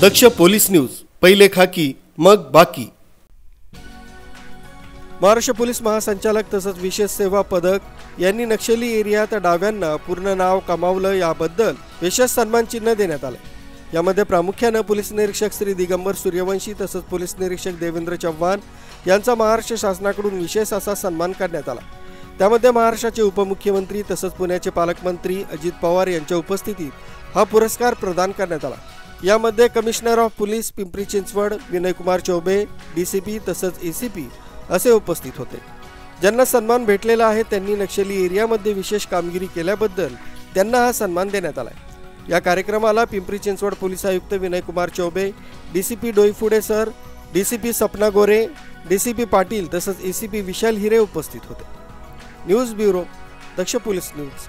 दक्ष police news, पहिले खाकी मग बाकी। महाराष्ट्र पोलीस महासंचालक तसंच विशेष सेवा पदक यांनी नक्षली एरियात डाव्यांना पूर्ण नाव कमावलं याबद्दल विशेष सन्मान चिन्ह देण्यात आले। यामध्ये प्रामुख्याने पोलीस निरीक्षक श्री दिगंबर सूर्यवंशी तसंच पोलीस निरीक्षक देवेंद्र चव्हाण यांचा महाराष्ट्र शासनाकडून विशेष असा सन्मान करण्यात आला। त्यामध्ये महाराष्ट्राचे उपमुख्यमंत्री तसंच पुण्याचे पालकमंत्री अजित पवार यांच्या उपस्थितीत हा पुरस्कार प्रदान करण्यात आला। यामध्ये commissioner of police Pimpri Chinchwad Vinay Kumar Choubey, DCP तसंच एसीपी असे उपस्थित होते। ज्यांना सन्मान भेटलेला आहे त्यांनी नक्षली एरियामध्ये विशेष कामगिरी केल्याबद्दल त्यांना हा सन्मान देण्यात आला। या कार्यक्रमाला पिंपरी चिंचवड पोलीस आयुक्त Vinay Kumar Choubey, DCP Doiphode sir, DCP Sapna Gore, DCP Patil तसंच एसीपी विशाल हिरे उपस्थित होते। News bureau, Daksh police news.